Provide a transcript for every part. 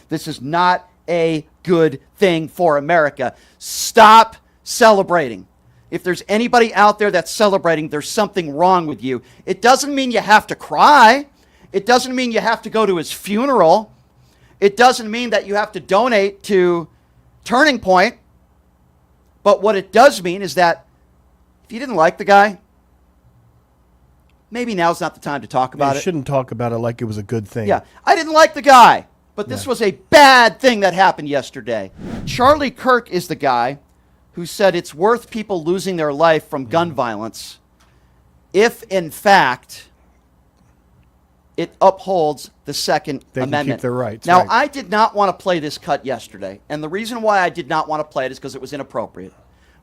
This is not a good thing for America. Stop celebrating. If there's anybody out there that's celebrating, there's something wrong with you. It doesn't mean you have to cry. It doesn't mean you have to go to his funeral. It doesn't mean that you have to donate to Turning Point. But what it does mean is that if you didn't like the guy, maybe now's not the time to talk about it. You shouldn't talk about it like it was a good thing. Yeah, I didn't like the guy, but this was a bad thing that happened yesterday. Charlie Kirk is the guy who said it's worth people losing their life from gun violence if, in fact, it upholds the Second Amendment. Can keep their rights. Now, right. I did not want to play this cut yesterday, and the reason why I did not want to play it is because it was inappropriate.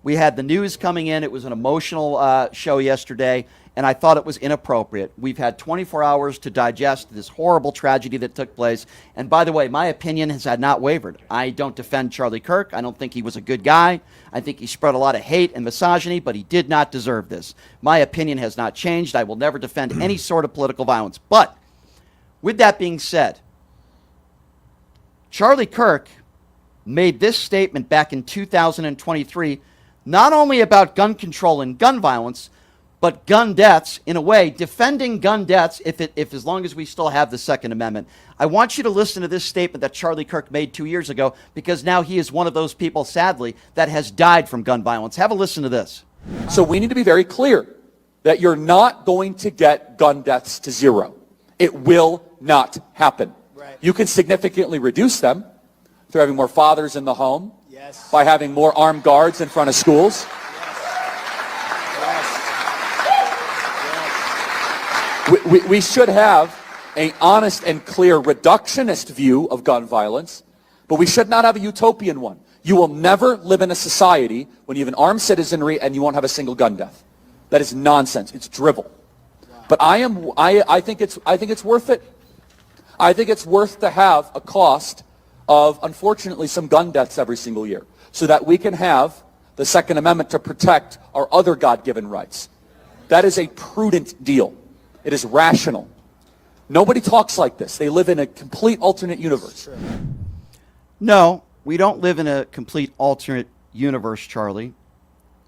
We had the news coming in. It was an emotional show yesterday, and I thought it was inappropriate. We've had 24 hours to digest this horrible tragedy that took place. And by the way, my opinion has not wavered. I don't defend Charlie Kirk. I don't think he was a good guy. I think he spread a lot of hate and misogyny, but he did not deserve this. My opinion has not changed. I will never defend any sort of political violence. But with that being said, Charlie Kirk made this statement back in 2023, not only about gun control and gun violence, but gun deaths, in a way, defending gun deaths if as long as we still have the Second Amendment. I want you to listen to this statement that Charlie Kirk made 2 years ago, because now he is one of those people, sadly, that has died from gun violence. Have a listen to this. So we need to be very clear that you're not going to get gun deaths to zero. It will not happen. Right. You can significantly reduce them through having more fathers in the home, Yes. by having more armed guards in front of schools. We should have an honest and clear reductionist view of gun violence, but we should not have a utopian one. You will never live in a society when you have an armed citizenry and you won't have a single gun death. That is nonsense. It's drivel. But I think it's worth it. I think it's worth to have a cost of, unfortunately, some gun deaths every single year, so that we can have the Second Amendment to protect our other God-given rights. That is a prudent deal. It is rational. Nobody talks like this. They live in a complete alternate universe. No, we don't live in a complete alternate universe, Charlie.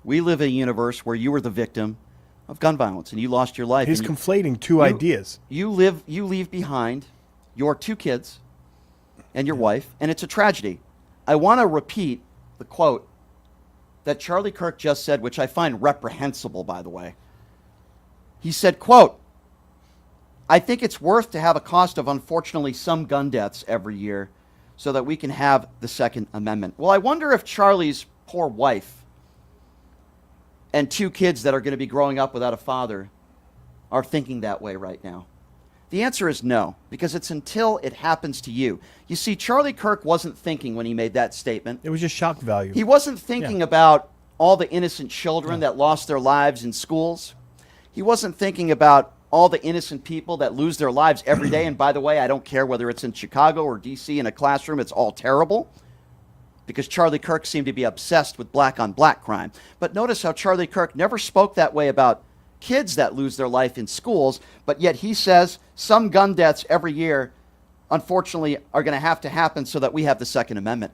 We live in a universe where you were the victim of gun violence and you lost your life. He's conflating two ideas. You leave behind your 2 kids and your wife, and it's a tragedy. I want to repeat the quote that Charlie Kirk just said, which I find reprehensible, by the way. He said, quote, "I think it's worth to have a cost of, unfortunately, some gun deaths every year so that we can have the Second Amendment." Well, I wonder if Charlie's poor wife and 2 kids that are going to be growing up without a father are thinking that way right now. The answer is no, because it's until it happens to you. You see, Charlie Kirk wasn't thinking when he made that statement. It was just shock value. He wasn't thinking about all the innocent children that lost their lives in schools. He wasn't thinking about all the innocent people that lose their lives every day. And by the way, I don't care whether it's in Chicago or D.C. in a classroom. It's all terrible, because Charlie Kirk seemed to be obsessed with black-on-black crime. But notice how Charlie Kirk never spoke that way about kids that lose their life in schools, but yet he says some gun deaths every year, unfortunately, are going to happen so that we have the Second Amendment.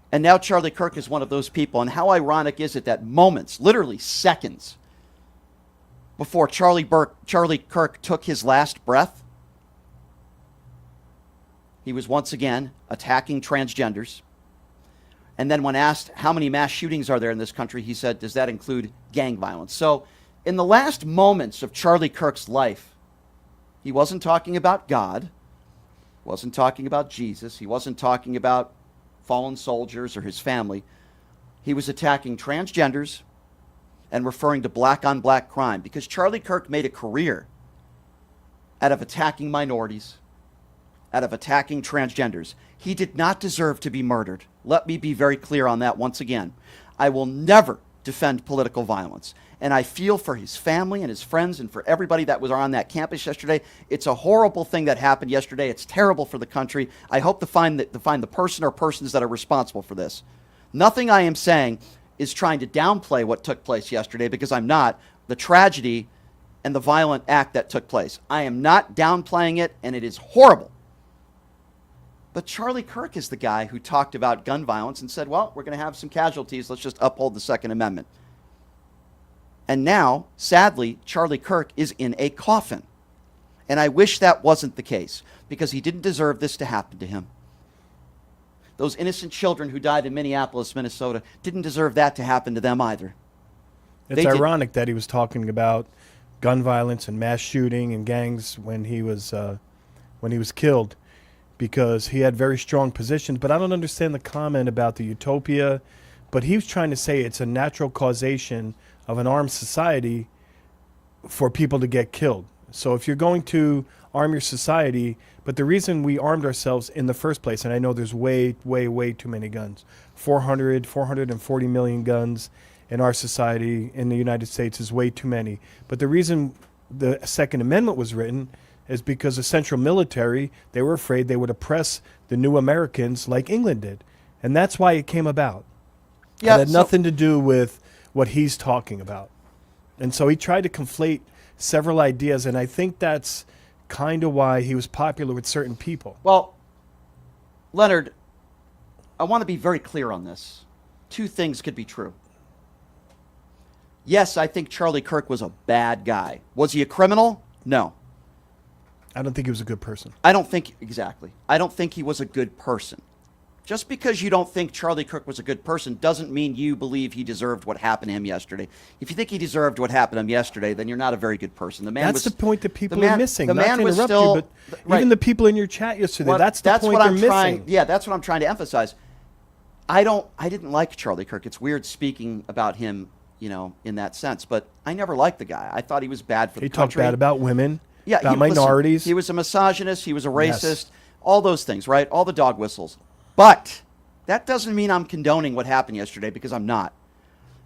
And now Charlie Kirk is one of those people. And how ironic is it that moments, literally seconds, before Charlie Kirk took his last breath, he was once again attacking transgenders. And then when asked how many mass shootings are there in this country, he said, does that include gang violence? So in the last moments of Charlie Kirk's life, he wasn't talking about God, wasn't talking about Jesus, he wasn't talking about fallen soldiers or his family. He was attacking transgenders and referring to black-on-black crime, because Charlie Kirk made a career out of attacking minorities, out of attacking transgenders. He did not deserve to be murdered. Let me be very clear on that once again. I will never defend political violence. And I feel for his family and his friends and for everybody that was on that campus yesterday. It's a horrible thing that happened yesterday. It's terrible for the country. I hope to find the person or persons that are responsible for this. Nothing I am saying is trying to downplay what took place yesterday, because I'm not. The tragedy and the violent act that took place. I am not downplaying it, and it is horrible. But Charlie Kirk is the guy who talked about gun violence and said, well, we're going to have some casualties. Let's just uphold the Second Amendment. And now, sadly, Charlie Kirk is in a coffin. And I wish that wasn't the case, because he didn't deserve this to happen to him. Those innocent children who died in Minneapolis, Minnesota, didn't deserve that to happen to them either. It's ironic that he was talking about gun violence and mass shooting and gangs when he was killed, because he had very strong positions. But I don't understand the comment about the utopia. But he was trying to say it's a natural causation of an armed society for people to get killed. So if you're going to arm your society, but the reason we armed ourselves in the first place, and I know there's way, way, way too many guns, 440 million guns in our society in the United States is way too many. But the reason the Second Amendment was written is because the central military, they were afraid they would oppress the new Americans like England did. And that's why it came about. Yeah, it had nothing to do with what he's talking about. And so he tried to conflate several ideas, and I think that's kind of why he was popular with certain people. Well, Leonard, I want to be very clear on this. Two things could be true. Yes, I think Charlie Kirk was a bad guy. Was he a criminal? No. I don't think he was a good person. I don't think he was a good person. Just because you don't think Charlie Kirk was a good person doesn't mean you believe he deserved what happened to him yesterday. If you think he deserved what happened to him yesterday, then you're not a very good person. That's the point that people are missing. Not to interrupt you, but right. Even the people in your chat yesterday, that's the point they're missing. Yeah, that's what I'm trying to emphasize. I didn't like Charlie Kirk. It's weird speaking about him, in that sense, but I never liked the guy. I thought he was bad for the country. He talked bad about women, about listen, minorities. he was a misogynist. He was a racist. Yes. All those things, right? All the dog whistles. But that doesn't mean I'm condoning what happened yesterday, because I'm not.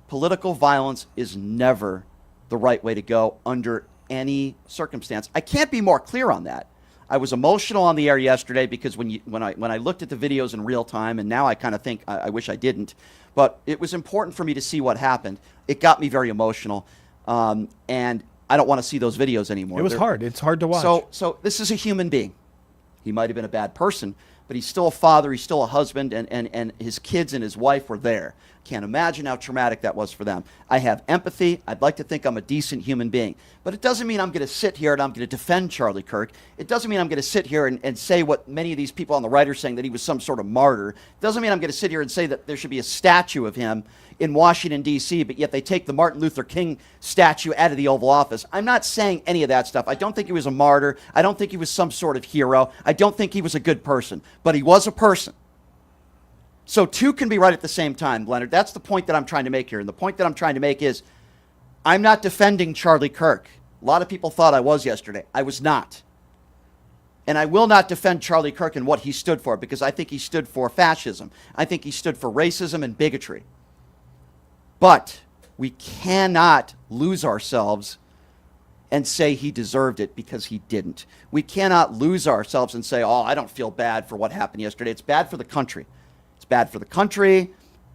Political violence is never the right way to go under any circumstance. I can't be more clear on that. I was emotional on the air yesterday because when I looked at the videos in real time, and now I kind of think I wish I didn't, but it was important for me to see what happened. It got me very emotional, and I don't want to see those videos anymore. It was hard. It's hard to watch. So this is a human being. He might have been a bad person, but he's still a father, he's still a husband, and his kids and his wife were there. Can't imagine how traumatic that was for them. I have empathy. I'd like to think I'm a decent human being. But it doesn't mean I'm going to sit here and I'm going to defend Charlie Kirk. It doesn't mean I'm going to sit here and say what many of these people on the right are saying, that he was some sort of martyr. It doesn't mean I'm going to sit here and say that there should be a statue of him in Washington, D.C., but yet they take the Martin Luther King statue out of the Oval Office. I'm not saying any of that stuff. I don't think he was a martyr. I don't think he was some sort of hero. I don't think he was a good person. But he was a person. So two can be right at the same time, Leonard. That's the point that I'm trying to make here. And the point that I'm trying to make is I'm not defending Charlie Kirk. A lot of people thought I was yesterday. I was not. And I will not defend Charlie Kirk and what he stood for, because I think he stood for fascism. I think he stood for racism and bigotry. But we cannot lose ourselves and say he deserved it, because he didn't. We cannot lose ourselves and say, oh, I don't feel bad for what happened yesterday. It's bad for the country. It's bad for the country.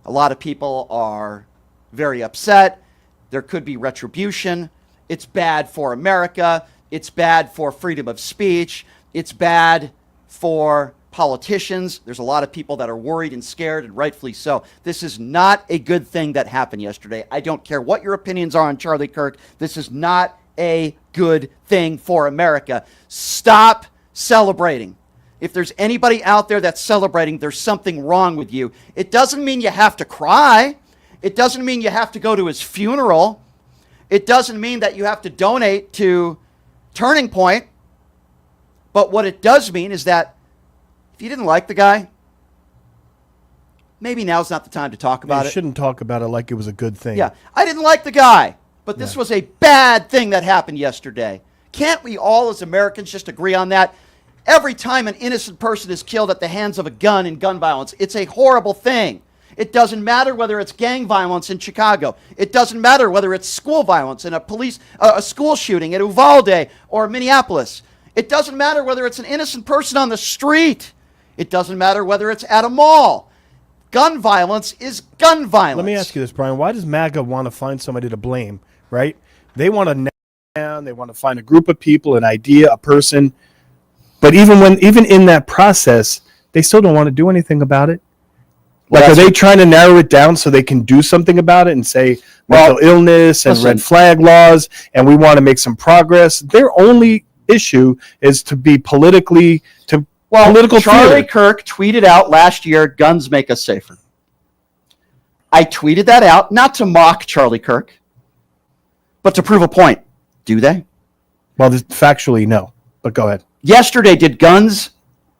A lot of people are very upset. There could be retribution. It's bad for America. It's bad for freedom of speech. It's bad for politicians. There's a lot of people that are worried and scared, and rightfully so. This is not a good thing that happened yesterday. I don't care what your opinions are on Charlie Kirk. This is not a good thing for America. Stop celebrating. If there's anybody out there that's celebrating, there's something wrong with you. It doesn't mean you have to cry. It doesn't mean you have to go to his funeral. It doesn't mean that you have to donate to Turning Point. But what it does mean is that if you didn't like the guy, maybe now's not the time to talk about it. You shouldn't talk about it like it was a good thing. Yeah, I didn't like the guy, but this was a bad thing that happened yesterday. Can't we all as Americans just agree on that? Every time an innocent person is killed at the hands of a gun in gun violence, it's a horrible thing. It doesn't matter whether it's gang violence in Chicago. It doesn't matter whether it's school violence in a school shooting at Uvalde or Minneapolis. It doesn't matter whether it's an innocent person on the street. It doesn't matter whether it's at a mall. Gun violence is gun violence. Let me ask you this, Brian. Why does MAGA want to find somebody to blame, right? They want to narrow down. They want to find a group of people, an idea, a person. But even in that process, they still don't want to do anything about it. Well, Like, are they trying to narrow it down so they can do something about it and say mental illness and red flag laws, and we want to make some progress? Their only issue is to be political Charlie theater. Kirk tweeted out last year, guns make us safer. I tweeted that out, not to mock Charlie Kirk, but to prove a point. Do they? Well, factually, no. But go ahead. Yesterday, did guns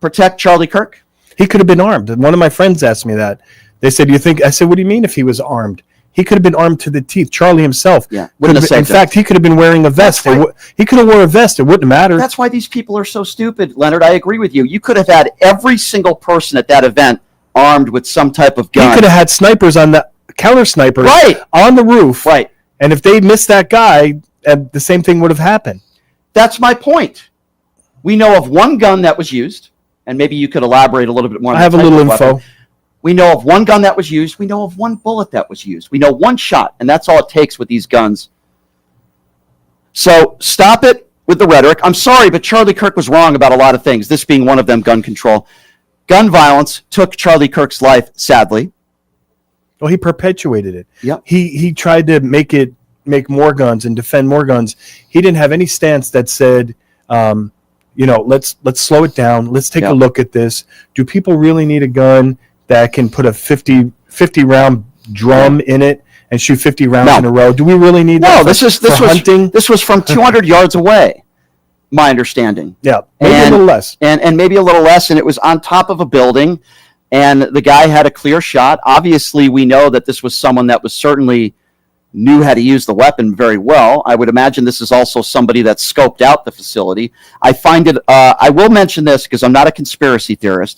protect Charlie Kirk? He could have been armed. One of my friends asked me that. They said, "You think?" I said, "What do you mean if he was armed? He could have been armed to the teeth." Charlie himself. Yeah. In fact, he could have been wearing a vest. He could have worn a vest. It wouldn't matter. That's why these people are so stupid, Leonard. I agree with you. You could have had every single person at that event armed with some type of gun. He could have had snipers on the counter snipers on the roof. Right. And if they missed that guy, the same thing would have happened. That's my point. We know of one gun that was used, and maybe you could elaborate a little bit more. I have a little info. Weapon. We know of one gun that was used. We know of one bullet that was used. We know one shot, and that's all it takes with these guns. So stop it with the rhetoric. I'm sorry, but Charlie Kirk was wrong about a lot of things, this being one of them, gun control. Gun violence took Charlie Kirk's life, sadly. Well, he perpetuated it. Yep. He tried to make more guns and defend more guns. He didn't have any stance that said, let's slow it down. Let's take a look at this. Do people really need a gun that can put a 50 round drum in it and shoot 50 rounds in a row? Do we really need that? No, this was from 200 yards away, my understanding. Yeah, maybe a little less. And maybe a little less, and it was on top of a building, and the guy had a clear shot. Obviously, we know that this was someone that was certainly knew how to use the weapon very well. I would imagine this is also somebody that scoped out the facility. I find it, I will mention this because I'm not a conspiracy theorist.